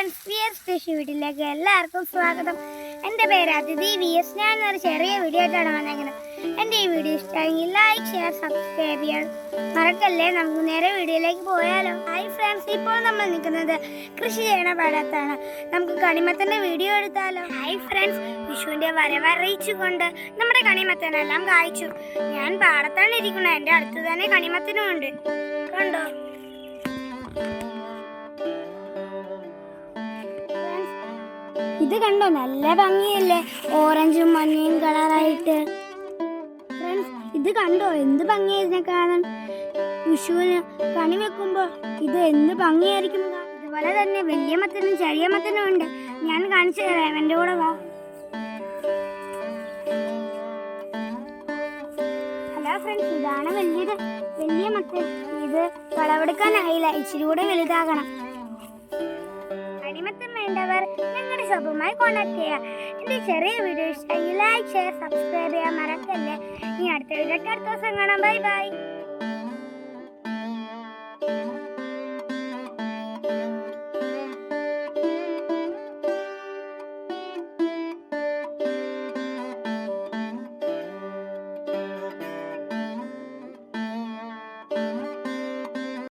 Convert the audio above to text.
Friends, VS കൃഷി വീട്ടിലേക്ക് എല്ലാവർക്കും സ്വാഗതം. എൻ്റെ പേര് അതിഥി VS. ഞാനൊരു ചെറിയ വീഡിയോ ആയിട്ടാണ് വന്നേക്കുന്നത്. എൻ്റെ ഈ വീഡിയോ ഇഷ്ടമായെങ്കിൽ ലൈക്ക്, ഷെയർ, സബ്സ്ക്രൈബ് ചെയ്യാൻ മറക്കല്ലേ. നമുക്ക് നേരെ വീഡിയോയിലേക്ക് പോയാലോ. ഹായ് ഫ്രണ്ട്സ്, ഇപ്പോൾ നമ്മൾ നിൽക്കുന്നത് കൃഷി ചെയ്യണ പാടത്താണ്. നമുക്ക് കണിമത്തൻ്റെ വീഡിയോ എടുത്താലോ. ഹായ് ഫ്രണ്ട്സ്, വിഷുവിൻ്റെ വരവറിയിച്ചുകൊണ്ട് നമ്മുടെ കണിമത്തനെല്ലാം കായ്ച്ചു. ഞാൻ പാടത്താണ് ഇരിക്കുന്നത്. എൻ്റെ അടുത്ത് തന്നെ കണിമത്തനും ഉണ്ട്. കണ്ടോ? ഇത് കണ്ടോ, നല്ല ഭംഗിയല്ലേ, ഓറഞ്ചും മഞ്ഞയും കളറായിട്ട്. ഫ്രണ്ട്സ്, ഇത് കണ്ടോ, എന്ത് ഭംഗിയായിരുന്നു കാണാൻ. വിഷുവിന് കണി വെക്കുമ്പോൾ ഇത് എന്ത് ഭംഗിയായിരിക്കും. ഇതുപോലെ തന്നെ വലിയ മത്തനും ചെറിയ മത്തനും ഉണ്ട്. ഞാൻ കാണിച്ചു തരാം, എൻ്റെ കൂടെ വാ. ഹലോ ഫ്രണ്ട്സ്, ഇതാണ് വലിയ മത്തൻ. ഇത് വിളവെടുക്കാനായില്ല, ഇച്ചിരി കൂടെ വലുതാകണം. കണിമത്തം വേണ്ടവർ ഞങ്ങളുടെ ഷോപ്പുമായി കോൺടാക്ട് ചെയ്യുക. എൻ്റെ ചെറിയ വീഡിയോ ഇഷ്ടമായി ലൈക്ക്, ഷെയർ, സബ്സ്ക്രൈബ് ചെയ്യാൻ മറക്കല്ലേ. ഇനി അടുത്ത വീഡിയോ അടുത്ത ദിവസം കാണാം. Bye bye.